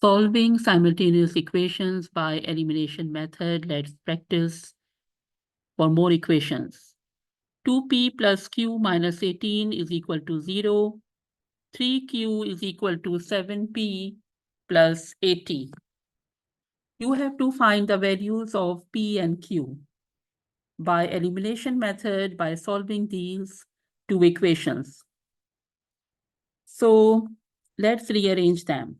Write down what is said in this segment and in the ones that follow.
Solving simultaneous equations by elimination method. Let's practice for more equations. 2p plus q minus 18 is equal to 0. 3q is equal to 7p plus 80. You have to find the values of p and q by elimination method by solving these two equations. So let's rearrange them.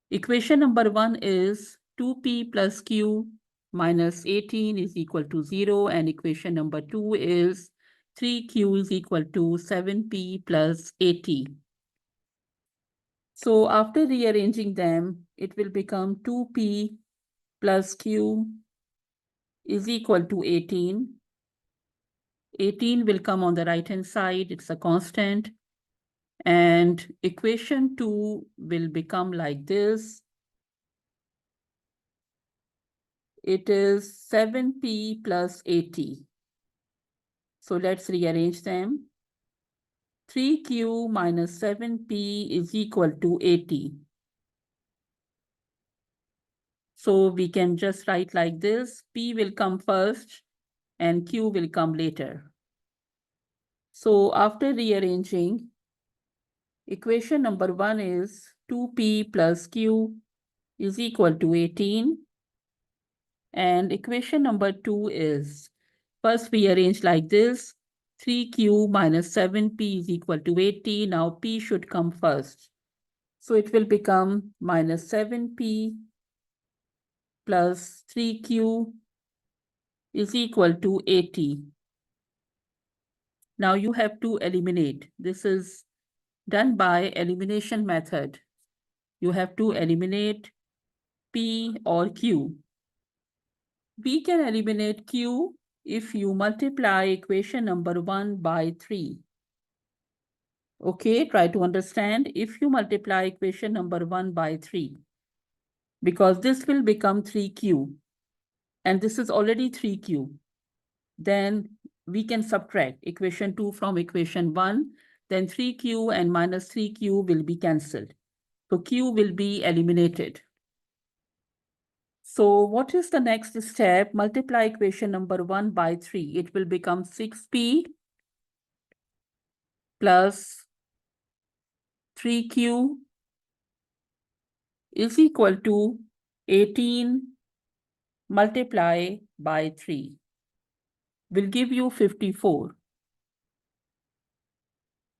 Equation number 1 is 2p plus q minus 18 is equal to 0, and equation number 2 is 3q is equal to 7p plus 80. So after rearranging them, it will become 2p plus q is equal to 18. 18 will come on the right-hand side, it's a constant. And equation 2 will become like this. It is 7p plus 80. So let's rearrange them. 3q minus 7p is equal to 80. So we can just write like this. P will come first and q will come later. So after rearranging, equation number 1 is 2p plus q is equal to 18. And equation number 2 is, first we arrange like this. 3q minus 7p is equal to 80. Now p should come first. So it will become minus 7p plus 3q is equal to 80. Now you have to eliminate. This is done by elimination method. You have to eliminate p or q. We can eliminate q if you multiply equation number 1 by 3. Okay, try to understand. If you multiply equation number 1 by 3, because this will become 3q, and this is already 3q, then we can subtract equation 2 from equation 1, then 3q and minus 3q will be cancelled. So q will be eliminated. So what is the next step? Multiply equation number 1 by 3. It will become 6p plus 3q is equal to 18 multiply by 3 will give you 54.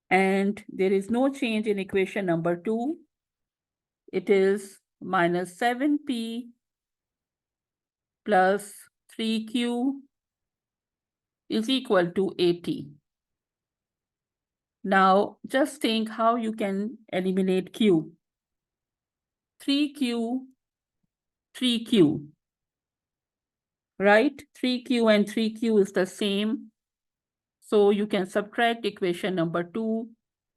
And there is no change in equation number 2. It is minus 7p plus 3q is equal to 80. Now just think how you can eliminate q. 3q, 3q, right? 3q and 3q is the same. So you can subtract equation number 2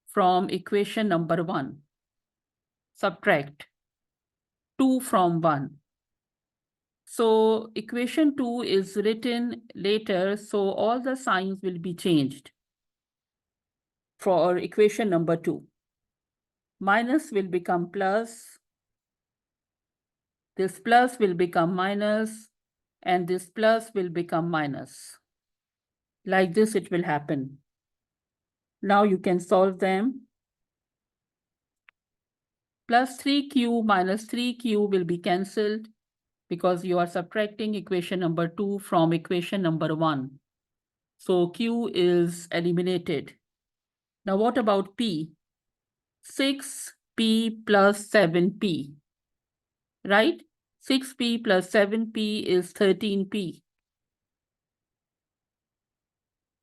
from equation number 1. Subtract 2 from 1. So equation 2 is written later, so all the signs will be changed for equation number 2. Minus will become plus. This plus will become minus, and this plus will become minus. Like this it will happen. Now you can solve them. Plus 3q minus 3q will be cancelled because you are subtracting equation number 2 from equation number 1. So q is eliminated. Now what about p? 6p plus 7p, right? 6p plus 7p is 13p.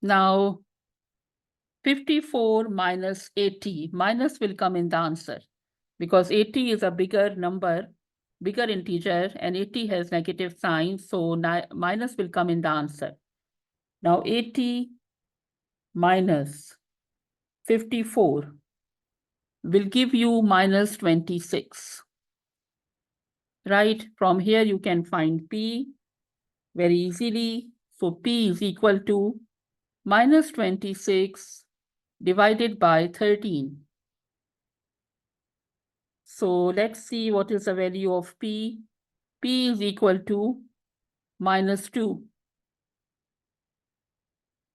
Now 54 minus 80, minus will come in the answer because 80 is a bigger number, bigger integer, and 80 has negative sign, so minus will come in the answer. Now 80 minus 54 will give you minus 26. Right, from here you can find p very easily. So p is equal to minus 26 divided by 13. So let's see what is the value of P. P is equal to minus 2.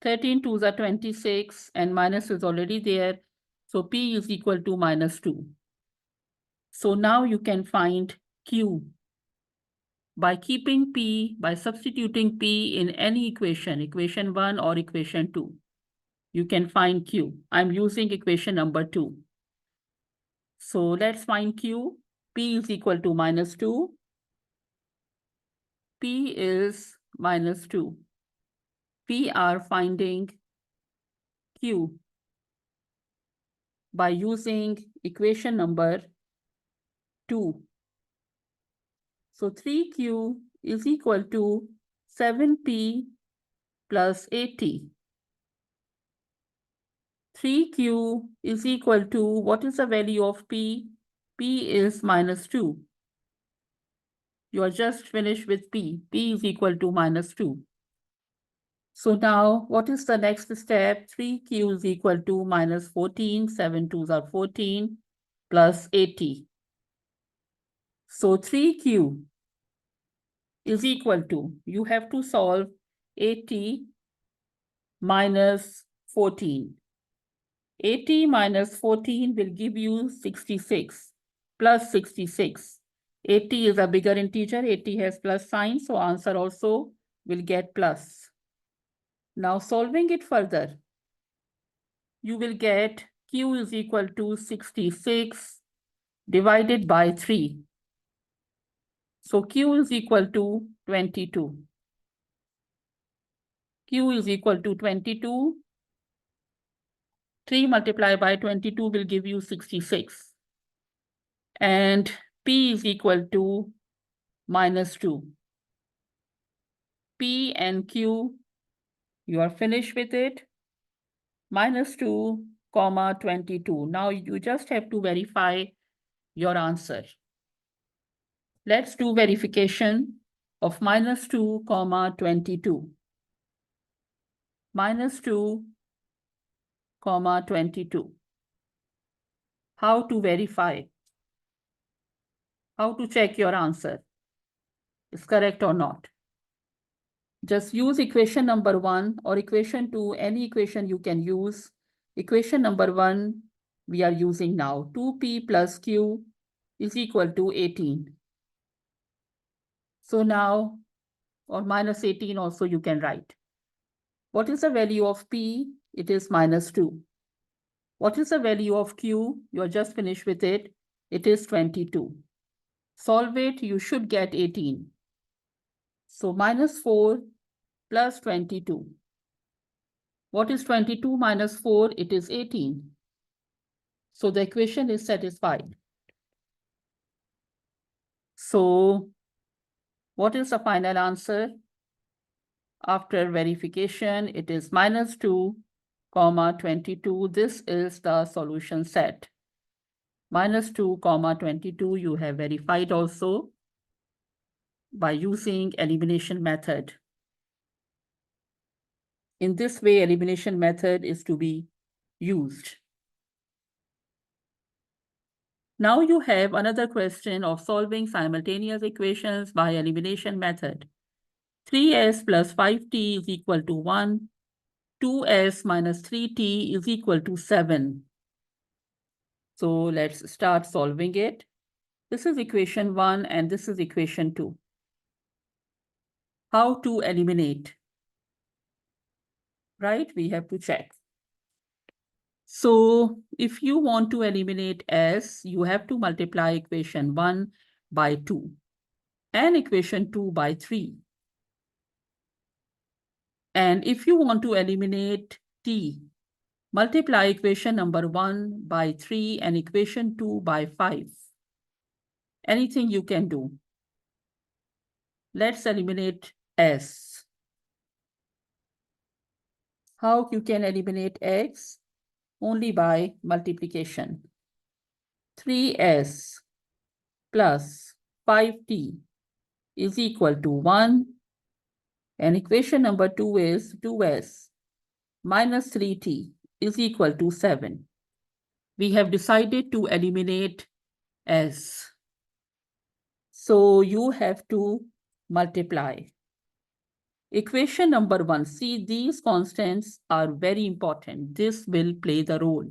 13 2s are 26 and minus is already there. So P is equal to minus 2. So now you can find Q. By keeping P, by substituting P in any equation, equation 1 or equation 2, you can find Q. I'm using equation number 2. So let's find Q. P is equal to minus 2. P is minus 2. We are finding Q by using equation number 2. So 3Q is equal to 7P plus 80. 3Q is equal to, what is the value of P? P is minus 2. You are just finished with P. P is equal to minus 2. So now, what is the next step? 3Q is equal to minus 14. 7 2s are 14 plus 80. So 3Q is equal to, you have to solve 80 minus 14. 80 minus 14 will give you 66 plus 66. 80 is a bigger integer, 80 has plus sign, so answer also will get plus. Now solving it further, you will get Q is equal to 66 divided by 3. So Q is equal to 22. Q is equal to 22. 3 multiplied by 22 will give you 66. And P is equal to minus 2. P and Q, you are finished with it. Minus 2, comma 22. Now you just have to verify your answer. Let's do verification of minus 2, comma 22. Minus 2, comma 22. How to verify? How to check your answer is correct or not? Just use equation number 1 or equation 2, any equation you can use. Equation number 1 we are using now. 2P plus Q is equal to 18. So now, or minus 18 also you can write. What is the value of P? It is minus 2. What is the value of Q? You are just finished with it. It is 22. Solve it, you should get 18. So minus 4 plus 22. What is 22 minus 4? It is 18. So the equation is satisfied. So what is the final answer? After verification, it is minus 2, comma 22. This is the solution set. Minus 2, comma 22, you have verified also by using elimination method. In this way, elimination method is to be used. Now you have another question of solving simultaneous equations by elimination method. 3s plus 5t is equal to 1. 2s minus 3t is equal to 7. So let's start solving it. This is equation 1 and this is equation 2. How to eliminate? Right? We have to check. So if you want to eliminate s, you have to multiply equation 1 by 2 and equation 2 by 3. And if you want to eliminate t, multiply equation number 1 by 3 and equation 2 by 5. Anything you can do. Let's eliminate s. How you can eliminate x? Only by multiplication. 3s plus 5t is equal to 1. And equation number 2 is 2s minus 3t is equal to 7. We have decided to eliminate S. So you have to multiply. Equation number 1. See, these constants are very important. This will play the role.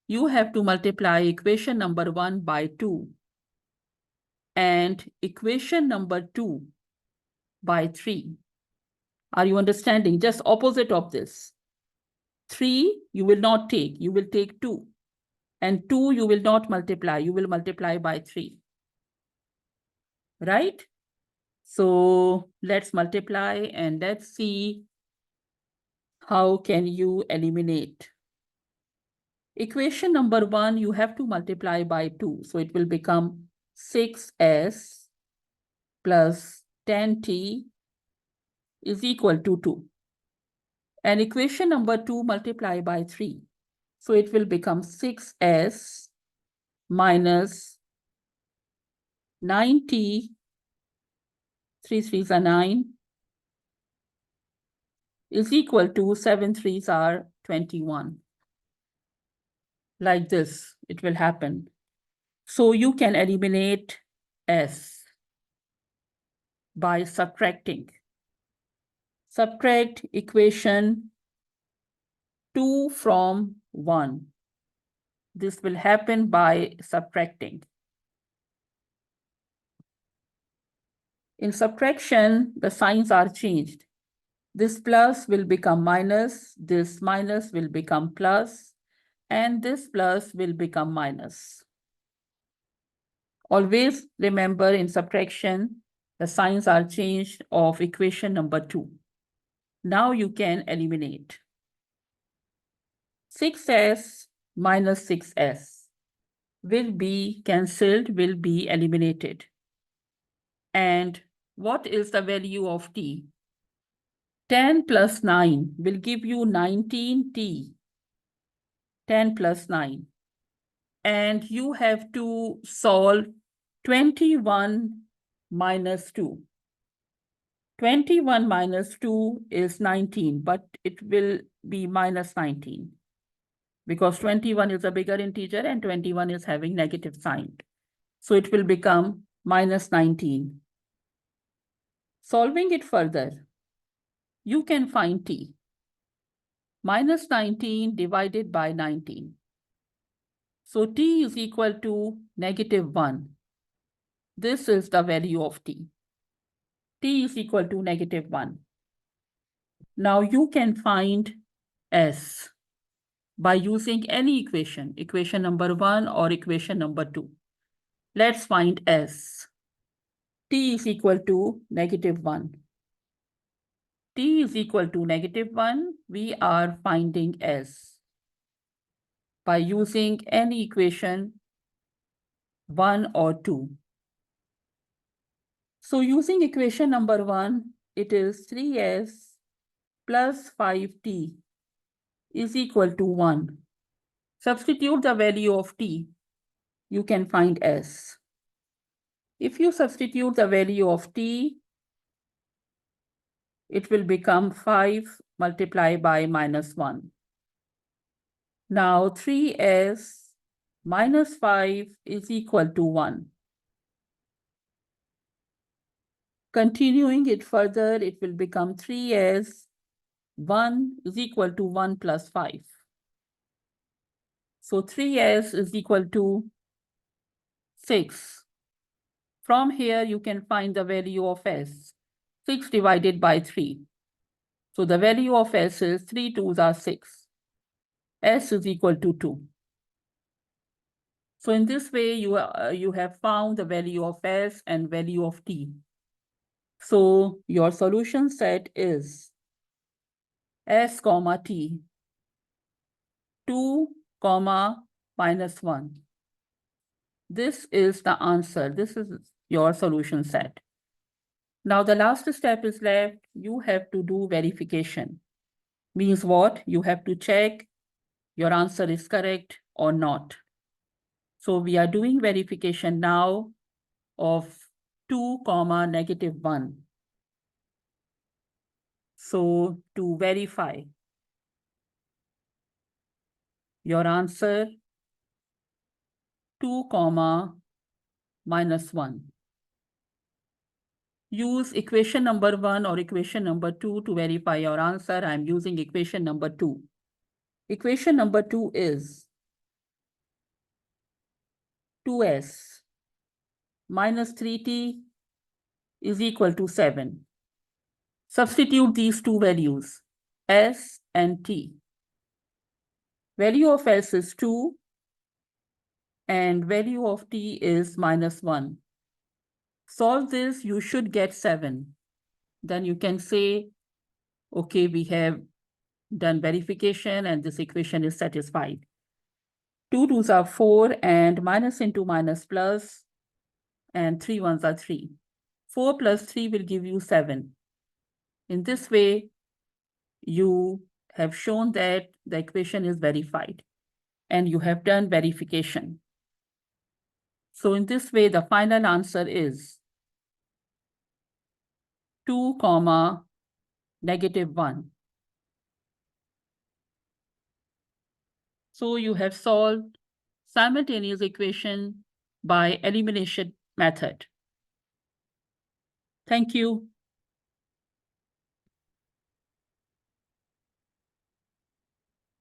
You have to multiply equation number 1 by 2 and equation number 2 by 3. Are you understanding? Just opposite of this. 3 you will not take. You will take 2. And 2 you will not multiply. You will multiply by 3. Right? So let's multiply and let's see how can you eliminate. Equation number 1, you have to multiply by 2. So it will become 6s plus 10t is equal to 2. And equation number 2, multiply by 3. So it will become 6s minus 9t, 3 3s are 9, is equal to 7 3s are 21. Like this, it will happen. So you can eliminate s by subtracting. Subtract equation 2 from 1. This will happen by subtracting. In subtraction, the signs are changed. This plus will become minus, this minus will become plus, and this plus will become minus. Always remember in subtraction, the signs are changed of equation number 2. Now you can eliminate. 6s minus 6s will be cancelled, will be eliminated. And what is the value of t? 10 plus 9 will give you 19t. 10 plus 9. And you have to solve 21 minus 2. 21 minus 2 is 19, but it will be minus 19. Because 21 is a bigger integer and 21 is having negative sign. So it will become minus 19. Solving it further, you can find t. Minus 19 divided by 19. So t is equal to negative 1. This is the value of t. T is equal to negative 1. Now you can find s by using any equation, equation number 1 or equation number 2. Let's find s. T is equal to negative 1. T is equal to negative 1. We are finding s by using any equation 1 or 2. So using equation number 1, it is 3s plus 5t is equal to 1. Substitute the value of t, you can find s. If you substitute the value of t, it will become 5 multiplied by minus 1. Now 3s minus 5 is equal to 1. Continuing it further, it will become 3s 1 is equal to 1 plus 5. So 3s is equal to 6. From here, you can find the value of s. 6 divided by 3. So the value of s is 3 2s are 6. S is equal to 2. So in this way, you have found the value of s and value of t. So your solution set is s comma t, 2 comma minus 1. This is the answer. This is your solution set. Now the last step is left. You have to do verification. Means what? You have to check your answer is correct or not. So we are doing verification now of 2 comma negative 1. So to verify your answer, 2 comma minus 1. Use equation number 1 or equation number 2 to verify your answer. I'm using equation number 2. Equation number 2 is 2s minus 3t is equal to 7. Substitute these two values, s and t. Value of s is 2 and value of t is minus 1. Solve this, you should get 7. Then you can say, okay, we have done verification and this equation is satisfied. 2 2s are 4 and minus into minus plus and 3 1s are 3. 4 plus 3 will give you 7. In this way, you have shown that the equation is verified and you have done verification. So in this way, the final answer is 2, -1. So you have solved simultaneous equation by elimination method. Thank you.